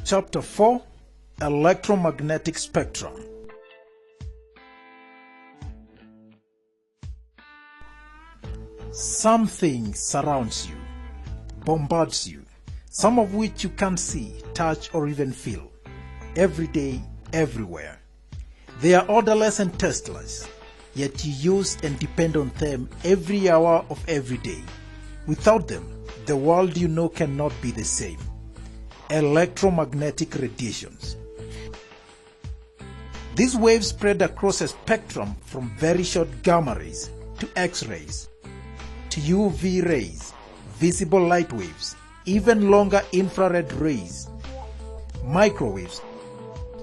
Chapter 4, Electromagnetic Spectrum. Something surrounds you, bombards you, some of which you can't see, touch, or even feel. Every day, everywhere. They are orderless and tasteless, yet you use and depend on them every hour of every day. Without them, the world you know cannot be the same. Electromagnetic radiations. These waves spread across a spectrum from very short gamma rays to X-rays, to UV rays, visible light waves, even longer infrared rays, microwaves,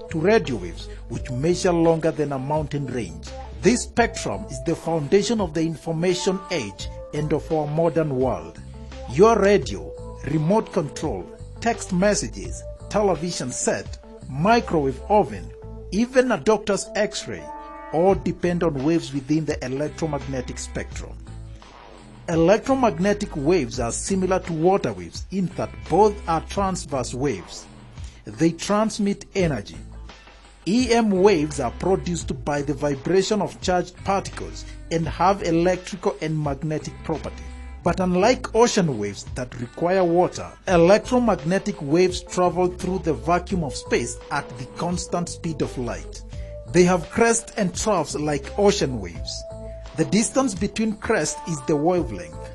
to radio waves which measure longer than a mountain range. This spectrum is the foundation of the information age and of our modern world. Your radio, remote control, text messages, television set, microwave oven, even a doctor's x-ray, all depend on waves within the electromagnetic spectrum. Electromagnetic waves are similar to water waves in that both are transverse waves. They transmit energy. EM waves are produced by the vibration of charged particles and have electrical and magnetic properties. But unlike ocean waves that require water, electromagnetic waves travel through the vacuum of space at the constant speed of light. They have crests and troughs like ocean waves. The distance between crests is the wavelength.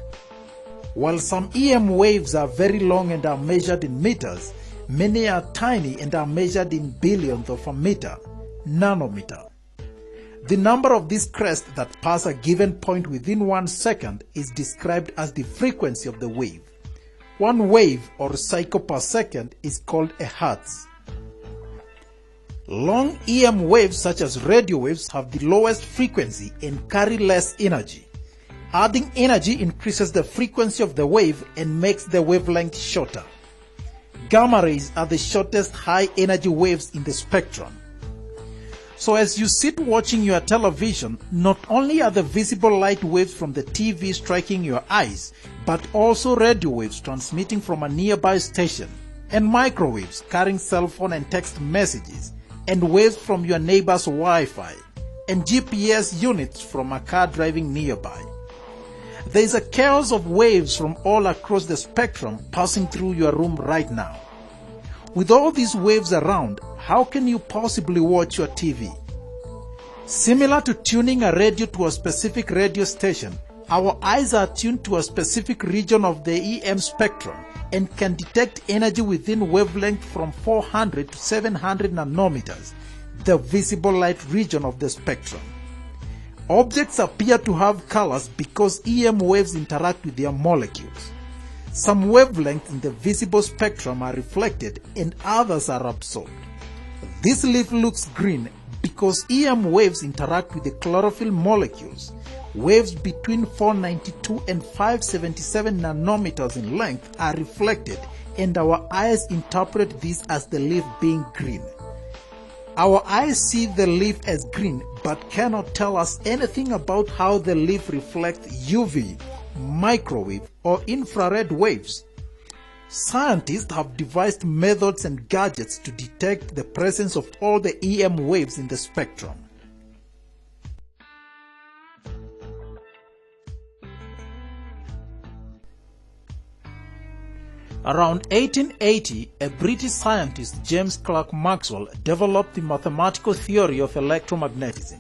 While some EM waves are very long and are measured in meters, many are tiny and are measured in billionths of a meter, nanometer. The number of these crests that pass a given point within 1 second is described as the frequency of the wave. One wave or cycle per second is called a hertz. Long EM waves such as radio waves have the lowest frequency and carry less energy. Adding energy increases the frequency of the wave and makes the wavelength shorter. Gamma rays are the shortest high-energy waves in the spectrum. So as you sit watching your television, not only are the visible light waves from the TV striking your eyes, but also radio waves transmitting from a nearby station, and microwaves carrying cell phone and text messages, and waves from your neighbor's Wi-Fi, and GPS units from a car driving nearby. There is a chaos of waves from all across the spectrum passing through your room right now. With all these waves around, how can you possibly watch your TV? Similar to tuning a radio to a specific radio station, our eyes are tuned to a specific region of the EM spectrum and can detect energy within wavelength from 400 to 700 nanometers, the visible light region of the spectrum. Objects appear to have colors because EM waves interact with their molecules. Some wavelengths in the visible spectrum are reflected and others are absorbed. This leaf looks green because EM waves interact with the chlorophyll molecules. Waves between 492 and 577 nanometers in length are reflected, and our eyes interpret this as the leaf being green. Our eyes see the leaf as green but cannot tell us anything about how the leaf reflects UV, microwave, or infrared waves. Scientists have devised methods and gadgets to detect the presence of all the EM waves in the spectrum. Around 1880, a British scientist, James Clerk Maxwell, developed the mathematical theory of electromagnetism.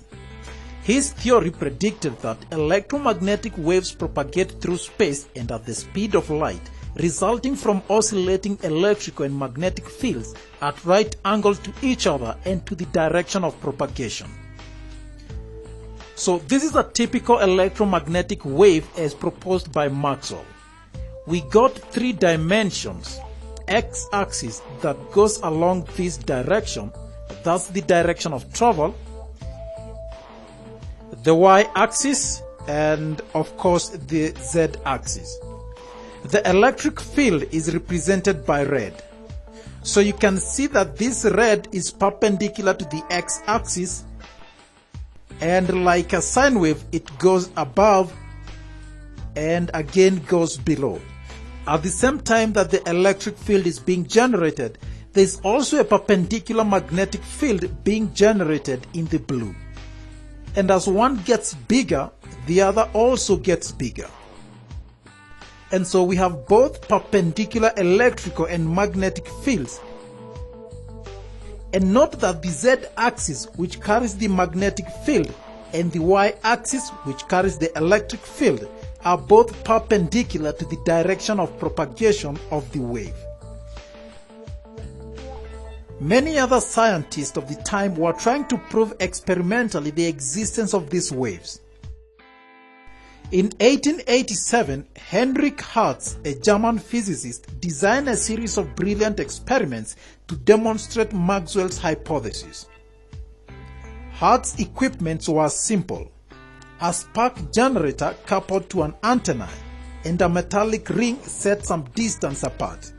His theory predicted that electromagnetic waves propagate through space and at the speed of light, resulting from oscillating electrical and magnetic fields at right angles to each other and to the direction of propagation. So this is a typical electromagnetic wave as proposed by Maxwell. We got 3 dimensions, x-axis that goes along this direction, that's the direction of travel, the y-axis, and of course the z-axis. The electric field is represented by red. So you can see that this red is perpendicular to the x-axis, and like a sine wave, it goes above and again goes below. At the same time that the electric field is being generated, There is also a perpendicular magnetic field being generated in the blue. And as one gets bigger, the other also gets bigger. And so we have both perpendicular electrical and magnetic fields. And note that the z-axis, which carries the magnetic field, and the y-axis, which carries the electric field, are both perpendicular to the direction of propagation of the wave. Many other scientists of the time were trying to prove experimentally the existence of these waves. In 1887, Heinrich Hertz, a German physicist, designed a series of brilliant experiments to demonstrate Maxwell's hypothesis. Hertz's equipment was simple: a spark generator coupled to an antenna and a metallic ring set some distance apart.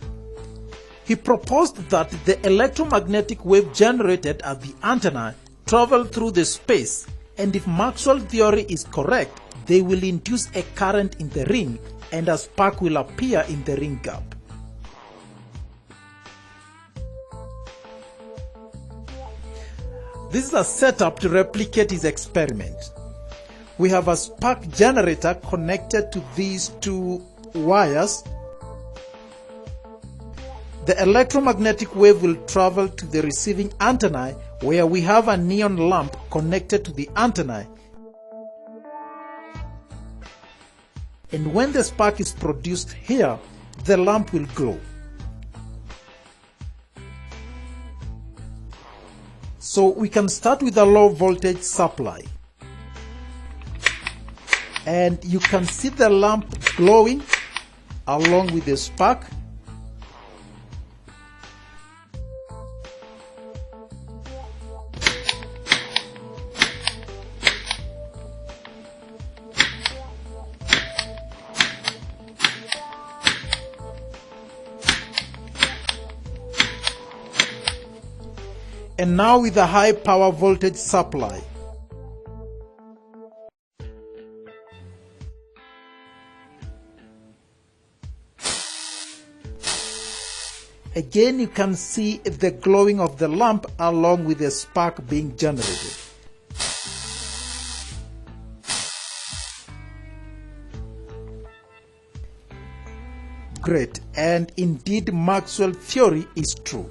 He proposed that the electromagnetic wave generated at the antenna travel through the space, and if Maxwell's theory is correct, they will induce a current in the ring and a spark will appear in the ring gap. This is a setup to replicate his experiment. We have a spark generator connected to these two wires. The electromagnetic wave will travel to the receiving antenna, where we have a neon lamp connected to the antenna. And when the spark is produced here, the lamp will glow. So we can start with a low voltage supply. And you can see the lamp glowing along with the spark. And now with a high power voltage supply. Again, you can see the glowing of the lamp along with the spark being generated. Great, and indeed Maxwell's theory is true.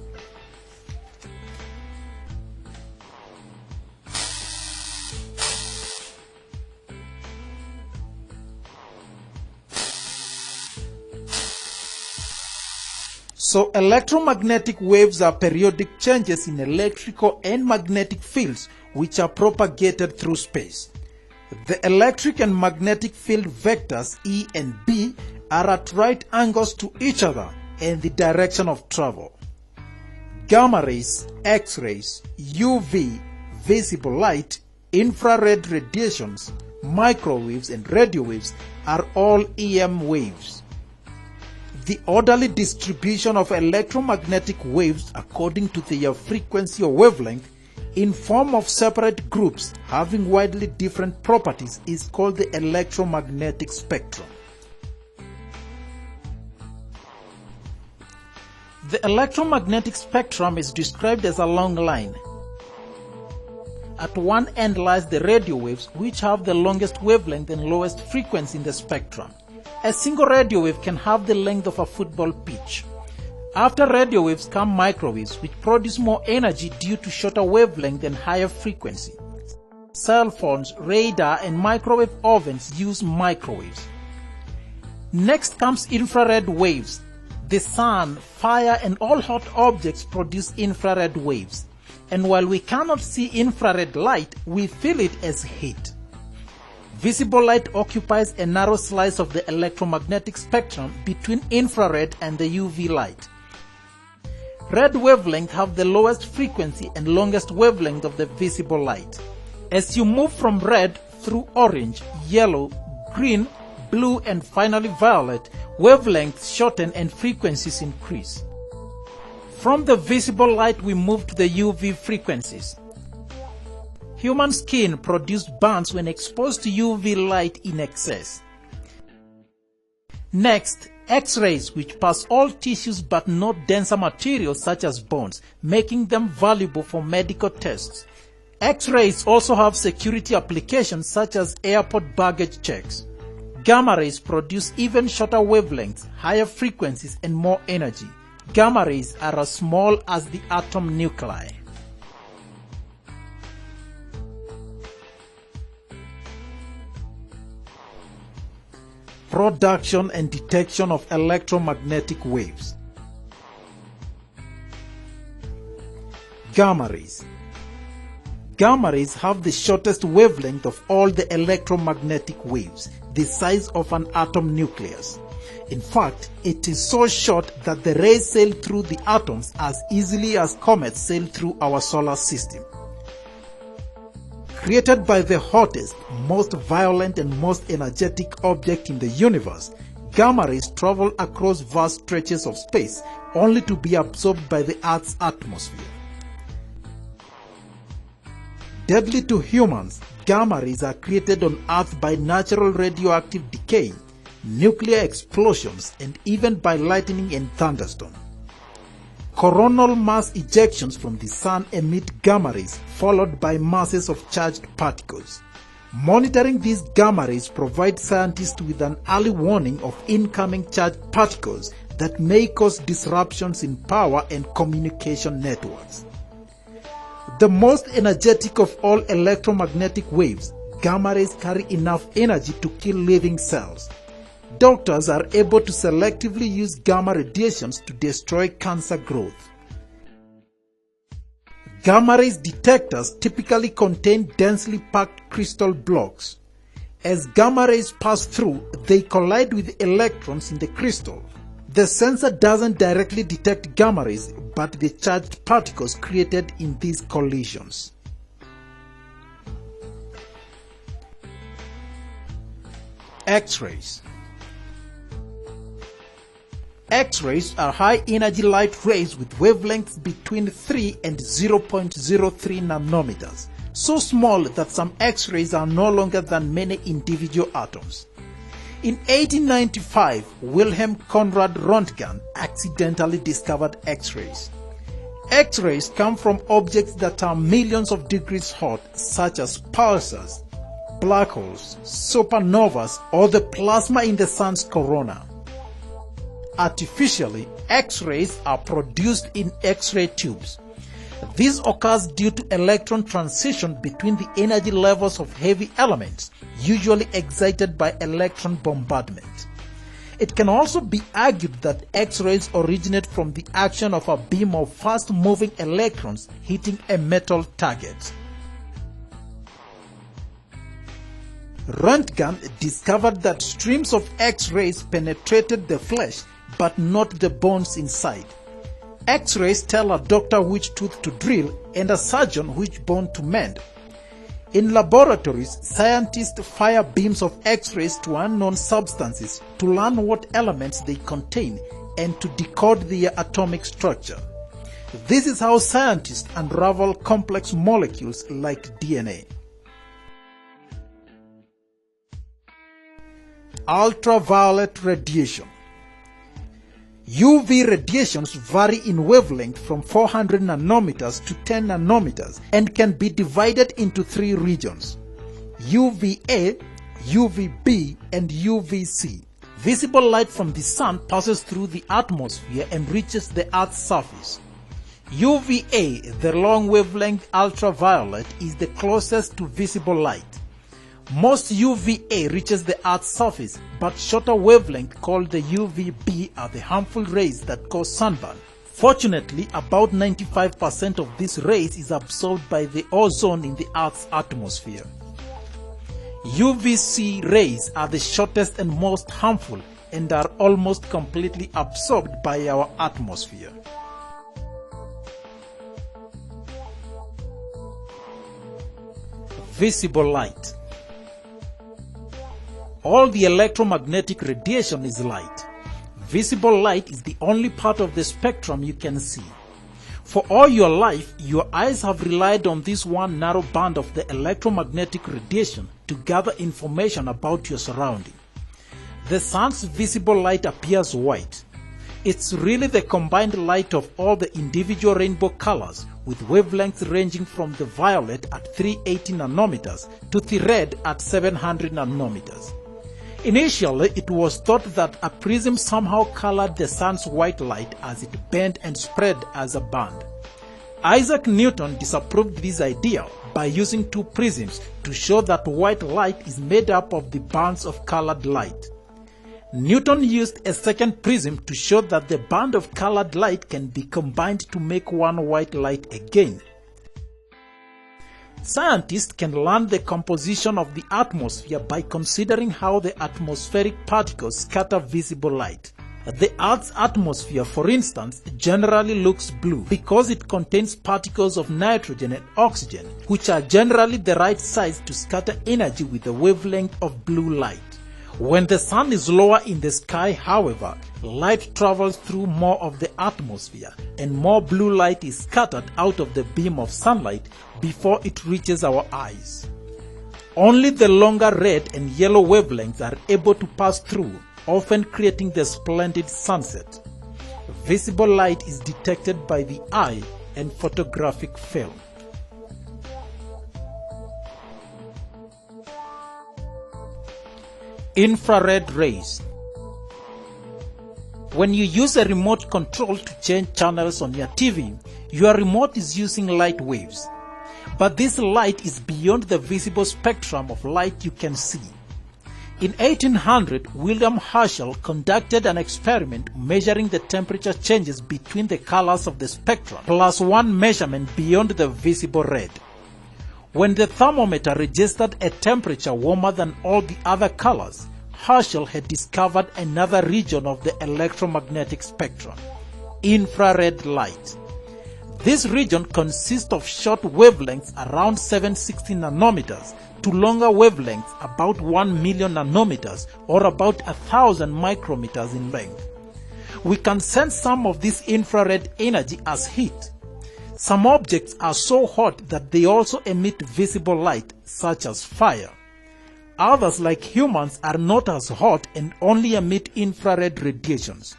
So electromagnetic waves are periodic changes in electrical and magnetic fields which are propagated through space. The electric and magnetic field vectors E and B are at right angles to each other and the direction of travel. Gamma rays, X-rays, UV, visible light, infrared radiations, microwaves and radio waves are all EM waves. The orderly distribution of electromagnetic waves according to their frequency or wavelength in form of separate groups having widely different properties is called the electromagnetic spectrum. The electromagnetic spectrum is described as a long line. At one end lies the radio waves, which have the longest wavelength and lowest frequency in the spectrum. A single radio wave can have the length of a football pitch. After radio waves come microwaves, which produce more energy due to shorter wavelength and higher frequency. Cell phones, radar, and microwave ovens use microwaves. Next comes infrared waves. The sun, fire, and all hot objects produce infrared waves. And while we cannot see infrared light, we feel it as heat. Visible light occupies a narrow slice of the electromagnetic spectrum between infrared and the UV light. Red wavelengths have the lowest frequency and longest wavelength of the visible light. As you move from red through orange, yellow, green, blue, and finally violet, wavelengths shorten and frequencies increase. From the visible light we move to the UV frequencies. Human skin produces burns when exposed to UV light in excess. Next, X-rays which pass all tissues but not denser materials such as bones, making them valuable for medical tests. X-rays also have security applications such as airport baggage checks. Gamma rays produce even shorter wavelengths, higher frequencies, and more energy. Gamma rays are as small as the atom nuclei. Production and detection of electromagnetic waves. Gamma rays. Gamma rays have the shortest wavelength of all the electromagnetic waves, the size of an atom nucleus. In fact, it is so short that the rays sail through the atoms as easily as comets sail through our solar system. Created by the hottest, most violent and most energetic object in the universe, gamma rays travel across vast stretches of space only to be absorbed by the Earth's atmosphere. Deadly to humans, gamma rays are created on Earth by natural radioactive decay, nuclear explosions, and even by lightning and thunderstorm. Coronal mass ejections from the sun emit gamma rays, followed by masses of charged particles. Monitoring these gamma rays provides scientists with an early warning of incoming charged particles that may cause disruptions in power and communication networks. The most energetic of all electromagnetic waves, gamma rays carry enough energy to kill living cells. Doctors are able to selectively use gamma radiations to destroy cancer growth. Gamma rays detectors typically contain densely packed crystal blocks. As gamma rays pass through, they collide with electrons in the crystal. The sensor doesn't directly detect gamma rays, but the charged particles created in these collisions. X-rays. X-rays are high-energy light rays with wavelengths between 3 and 0.03 nanometers, so small that some X-rays are no longer than many individual atoms. In 1895, Wilhelm Conrad Röntgen accidentally discovered X-rays. X-rays come from objects that are millions of degrees hot, such as pulsars, black holes, supernovas, or the plasma in the sun's corona. Artificially, X-rays are produced in X-ray tubes. This occurs due to electron transition between the energy levels of heavy elements, usually excited by electron bombardment. It can also be argued that X-rays originate from the action of a beam of fast-moving electrons hitting a metal target. Röntgen discovered that streams of X-rays penetrated the flesh but not the bones inside. X-rays tell a doctor which tooth to drill and a surgeon which bone to mend. In laboratories, scientists fire beams of X-rays to unknown substances to learn what elements they contain and to decode their atomic structure. This is how scientists unravel complex molecules like DNA. Ultraviolet radiation. UV radiations vary in wavelength from 400 nanometers to 10 nanometers and can be divided into three regions: UVA, UVB, and UVC. Visible light from the sun passes through the atmosphere and reaches the Earth's surface. UVA, the long wavelength ultraviolet, is the closest to visible light. Most UVA reaches the Earth's surface, but shorter wavelength called the UVB are the harmful rays that cause sunburn. Fortunately, about 95% of these rays is absorbed by the ozone in the Earth's atmosphere. UVC rays are the shortest and most harmful and are almost completely absorbed by our atmosphere. Visible light. All the electromagnetic radiation is light. Visible light is the only part of the spectrum you can see. For all your life, your eyes have relied on this one narrow band of the electromagnetic radiation to gather information about your surrounding. The sun's visible light appears white. It's really the combined light of all the individual rainbow colors, with wavelengths ranging from the violet at 380 nanometers to the red at 700 nanometers. Initially, it was thought that a prism somehow colored the sun's white light as it bent and spread as a band. Isaac Newton disapproved this idea by using two prisms to show that white light is made up of the bands of colored light. Newton used a second prism to show that the band of colored light can be combined to make one white light again. Scientists can learn the composition of the atmosphere by considering how the atmospheric particles scatter visible light. The Earth's atmosphere, for instance, generally looks blue because it contains particles of nitrogen and oxygen, which are generally the right size to scatter energy with a wavelength of blue light. When the sun is lower in the sky, however, light travels through more of the atmosphere and more blue light is scattered out of the beam of sunlight before it reaches our eyes. Only the longer red and yellow wavelengths are able to pass through, often creating the splendid sunset. Visible light is detected by the eye and photographic film. Infrared rays. When you use a remote control to change channels on your TV, your remote is using light waves. But this light is beyond the visible spectrum of light you can see. In 1800, William Herschel conducted an experiment measuring the temperature changes between the colors of the spectrum, plus one measurement beyond the visible red. When the thermometer registered a temperature warmer than all the other colors, Herschel had discovered another region of the electromagnetic spectrum, infrared light. This region consists of short wavelengths around 760 nanometers to longer wavelengths about 1 million nanometers or about 1,000 micrometers in length. We can sense some of this infrared energy as heat. Some objects are so hot that they also emit visible light, such as fire. Others, like humans, are not as hot and only emit infrared radiations.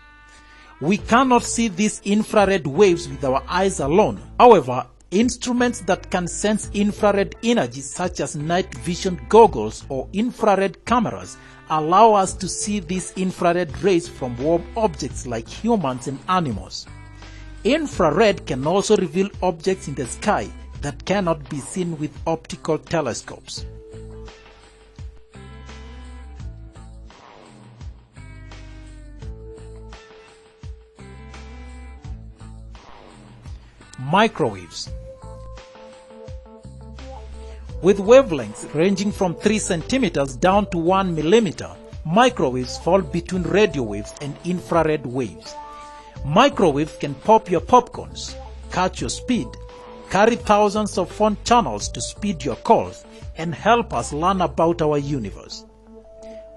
We cannot see these infrared waves with our eyes alone. However, instruments that can sense infrared energy, such as night vision goggles or infrared cameras, allow us to see these infrared rays from warm objects like humans and animals. Infrared can also reveal objects in the sky that cannot be seen with optical telescopes. Microwaves. With wavelengths ranging from 3 centimeters down to 1 millimeter, microwaves fall between radio waves and infrared waves. Microwaves can pop your popcorns, catch your speed, carry thousands of phone channels to speed your calls, and help us learn about our universe.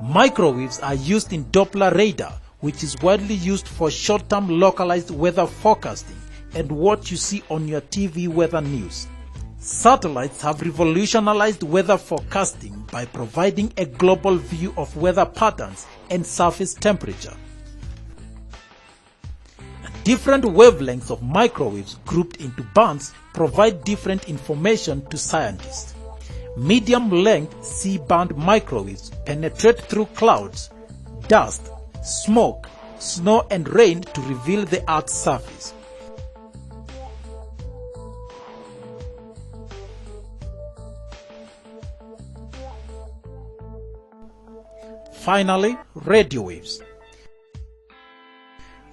Microwaves are used in Doppler radar, which is widely used for short-term localized weather forecasting and what you see on your TV weather news. Satellites have revolutionized weather forecasting by providing a global view of weather patterns and surface temperature. Different wavelengths of microwaves grouped into bands provide different information to scientists. Medium-length C-band microwaves penetrate through clouds, dust, smoke, snow and rain to reveal the Earth's surface. Finally, radio waves.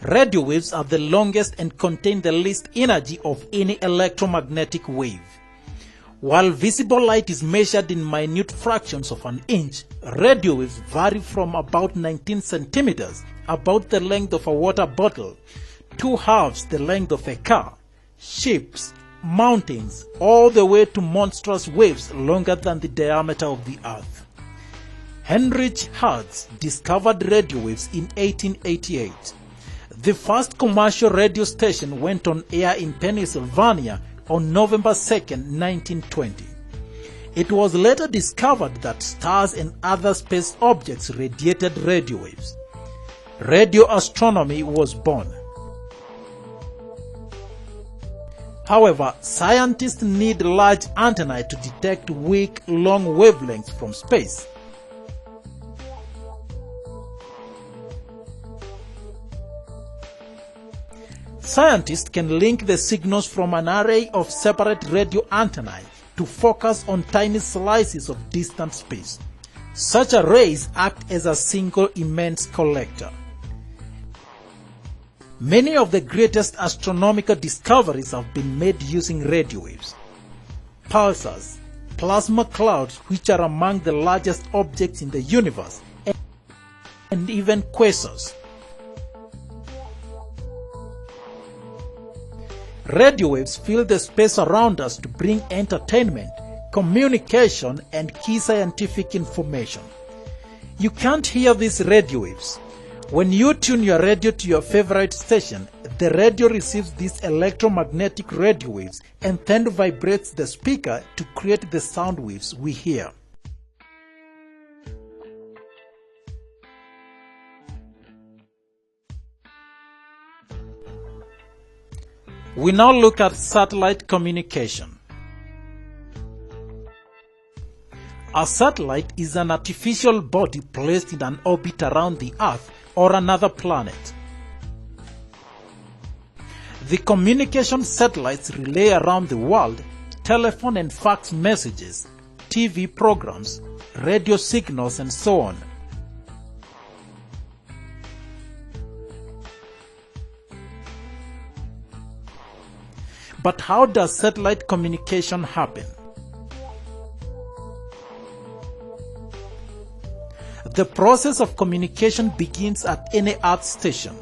Radio waves are the longest and contain the least energy of any electromagnetic wave. While visible light is measured in minute fractions of an inch, radio waves vary from about 19 centimeters, about the length of a water bottle, 2/2 the length of a car, ships, mountains, all the way to monstrous waves longer than the diameter of the Earth. Heinrich Hertz discovered radio waves in 1888. The first commercial radio station went on air in Pennsylvania on November 2, 1920. It was later discovered that stars and other space objects radiated radio waves. Radio astronomy was born. However, scientists need large antennae to detect weak, long wavelengths from space. Scientists can link the signals from an array of separate radio antennae to focus on tiny slices of distant space. Such arrays act as a single immense collector. Many of the greatest astronomical discoveries have been made using radio waves. Pulsars, plasma clouds, which are among the largest objects in the universe, and even quasars. Radio waves fill the space around us to bring entertainment, communication, and key scientific information. You can't hear these radio waves. When you tune your radio to your favorite station, the radio receives these electromagnetic radio waves and then vibrates the speaker to create the sound waves we hear. We now look at satellite communication. A satellite is an artificial body placed in an orbit around the Earth or another planet. The communication satellites relay around the world telephone and fax messages, TV programs, radio signals, and so on. But how does satellite communication happen? The process of communication begins at any Earth station.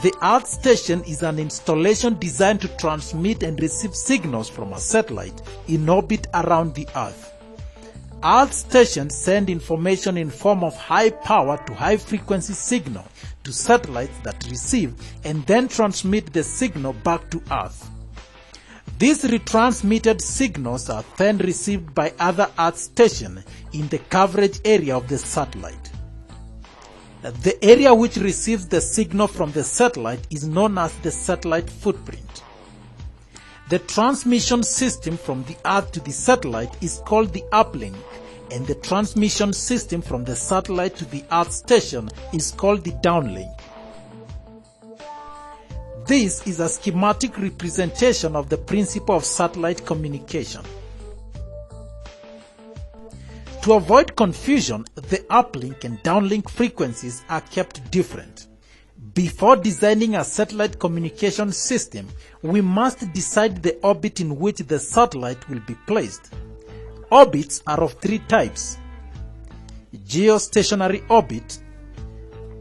The Earth station is an installation designed to transmit and receive signals from a satellite in orbit around the Earth. Earth stations send information in form of high-power to high-frequency signal to satellites that receive and then transmit the signal back to Earth. These retransmitted signals are then received by other Earth stations in the coverage area of the satellite. The area which receives the signal from the satellite is known as the satellite footprint. The transmission system from the Earth to the satellite is called the uplink, and the transmission system from the satellite to the Earth station is called the downlink. This is a schematic representation of the principle of satellite communication. To avoid confusion, the uplink and downlink frequencies are kept different. Before designing a satellite communication system, we must decide the orbit in which the satellite will be placed. Orbits are of three types: geostationary orbit,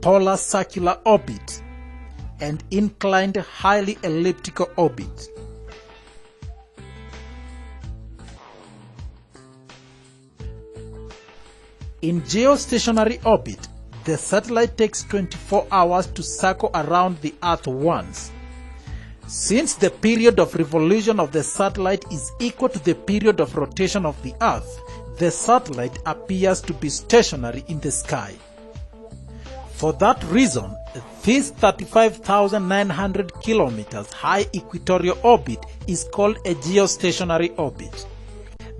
polar circular orbit, and inclined highly elliptical orbit. In geostationary orbit, the satellite takes 24 hours to circle around the Earth once. Since the period of revolution of the satellite is equal to the period of rotation of the Earth, the satellite appears to be stationary in the sky. For that reason, this 35,900 kilometers high equatorial orbit is called a geostationary orbit.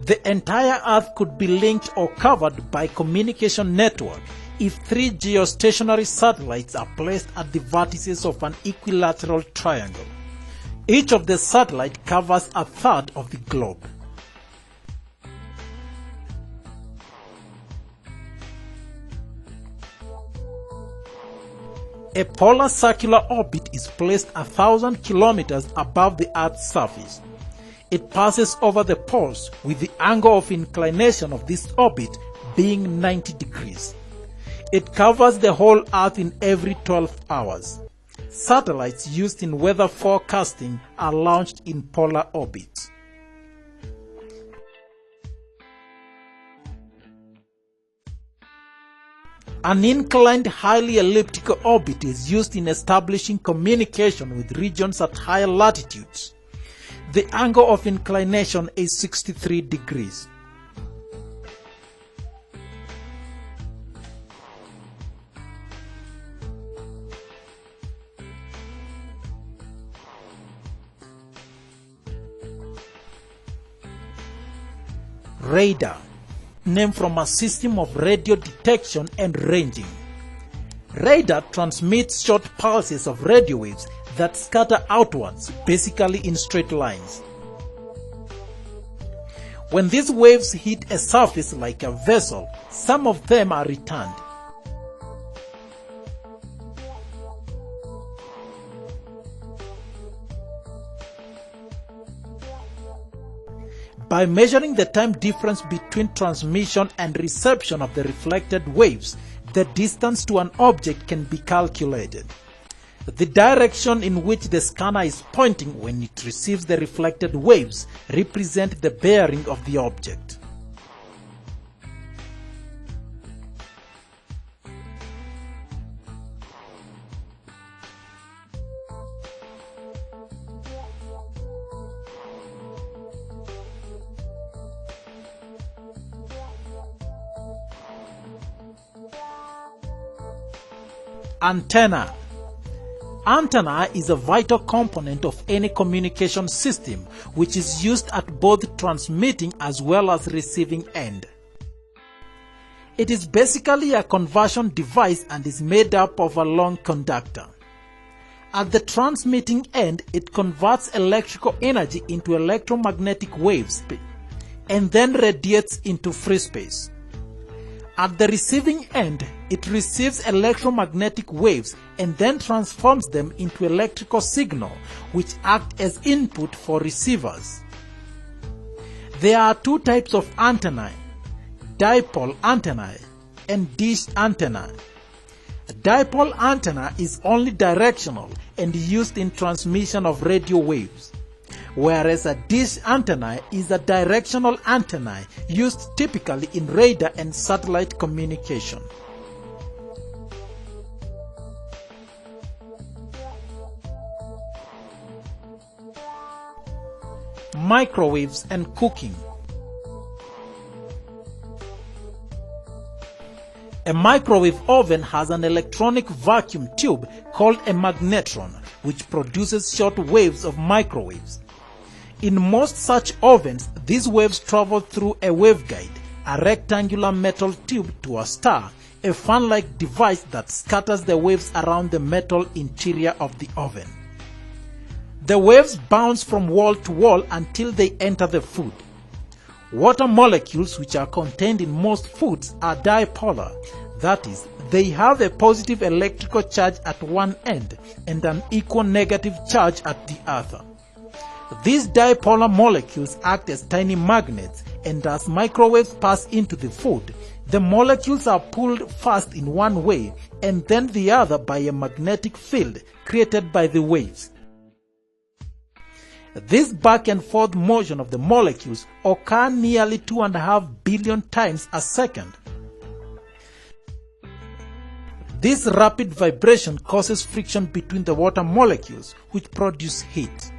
The entire Earth could be linked or covered by communication network if three geostationary satellites are placed at the vertices of an equilateral triangle. Each of the satellites covers a third of the globe. A polar circular orbit is placed 1,000 kilometers above the Earth's surface. It passes over the poles with the angle of inclination of this orbit being 90 degrees. It covers the whole Earth in every 12 hours. Satellites used in weather forecasting are launched in polar orbits. An inclined highly elliptical orbit is used in establishing communication with regions at higher latitudes. The angle of inclination is 63 degrees. Radar, named from a system of radio detection and ranging. Radar transmits short pulses of radio waves that scatter outwards, basically in straight lines. When these waves hit a surface like a vessel, some of them are returned. By measuring the time difference between transmission and reception of the reflected waves, the distance to an object can be calculated. The direction in which the scanner is pointing when it receives the reflected waves represent the bearing of the object. Antenna. Antenna is a vital component of any communication system which is used at both transmitting as well as receiving end. It is basically a conversion device and is made up of a long conductor. At the transmitting end, it converts electrical energy into electromagnetic waves and then radiates into free space. At the receiving end, it receives electromagnetic waves and then transforms them into electrical signal, which act as input for receivers. There are two types of antennae: dipole antennae and dish antennae. A dipole antenna is only directional and used in transmission of radio waves, whereas a dish antenna is a directional antenna used typically in radar and satellite communication. Microwaves and cooking. A microwave oven has an electronic vacuum tube called a magnetron, which produces short waves of microwaves. In most such ovens, these waves travel through a waveguide, a rectangular metal tube, to a star, a fan-like device that scatters the waves around the metal interior of the oven. The waves bounce from wall to wall until they enter the food. Water molecules, which are contained in most foods, are dipolar. That is, they have a positive electrical charge at one end and an equal negative charge at the other. These dipolar molecules act as tiny magnets, and as microwaves pass into the food, the molecules are pulled first in one way and then the other by a magnetic field created by the waves. This back and forth motion of the molecules occurs nearly 2.5 billion times a second. This rapid vibration causes friction between the water molecules, which produce heat.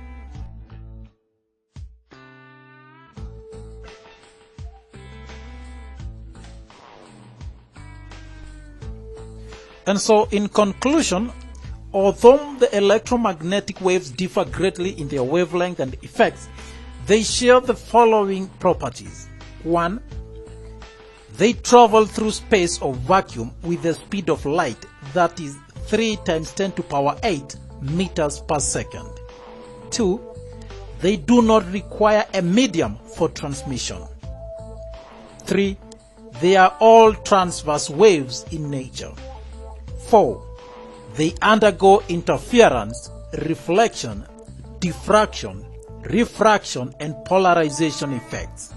And so, in conclusion, although the electromagnetic waves differ greatly in their wavelength and effects, they share the following properties. 1. They travel through space or vacuum with the speed of light, that is 3 × 10⁸ meters per second. 2. They do not require a medium for transmission. 3. They are all transverse waves in nature. 4. They undergo interference, reflection, diffraction, refraction, and polarization effects.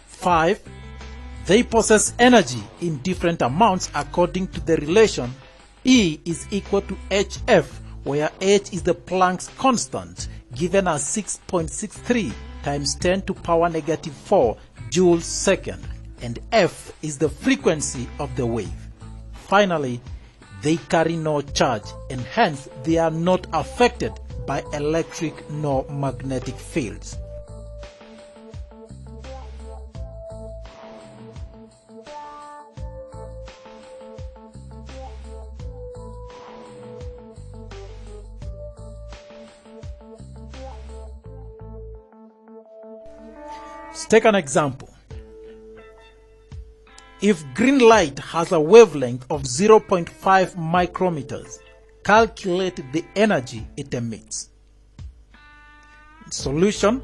5. They possess energy in different amounts according to the relation E is equal to hf, where h is the Planck's constant, given as 6.63 × 10⁻⁴ joules second, and f is the frequency of the wave. Finally, they carry no charge, and hence they are not affected by electric nor magnetic fields. Let's take an example. If green light has a wavelength of 0.5 micrometers, calculate the energy it emits. Solution: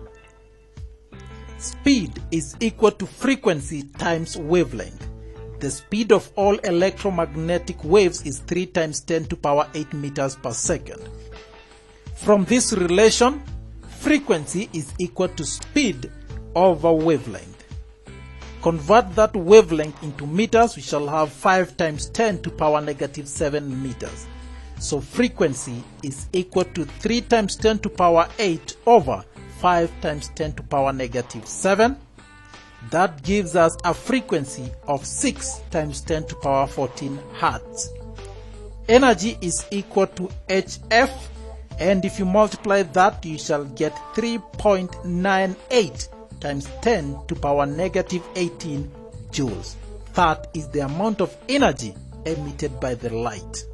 speed is equal to frequency times wavelength. The speed of all electromagnetic waves is 3 times 10 to power 8 meters per second. From this relation, frequency is equal to speed over wavelength. Convert that wavelength into meters, we shall have 5 times 10 to power negative 7 meters. So frequency is equal to 3 times 10 to power 8 over 5 times 10 to power negative 7. That gives us a frequency of 6 times 10 to power 14 Hertz. Energy is equal to HF, and if you multiply that, you shall get 3.98 times 10 to power negative 18 joules. That is the amount of energy emitted by the light.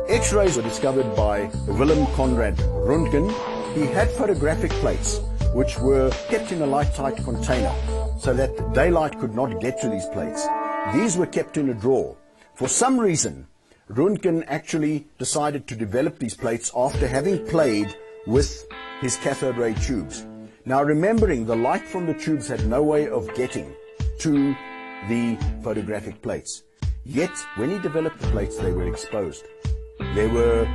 X-rays were discovered by Willem Conrad Röntgen. He had photographic plates which were kept in a light-tight container so that daylight could not get to these plates. These were kept in a drawer. For some reason, Röntgen actually decided to develop these plates after having played with his cathode ray tubes. Now, remembering the light from the tubes had no way of getting to the photographic plates. Yet, when he developed the plates, they were exposed. There were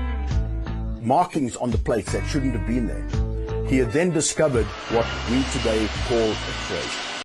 markings on the plates that shouldn't have been there. He had then discovered what we today call X-rays.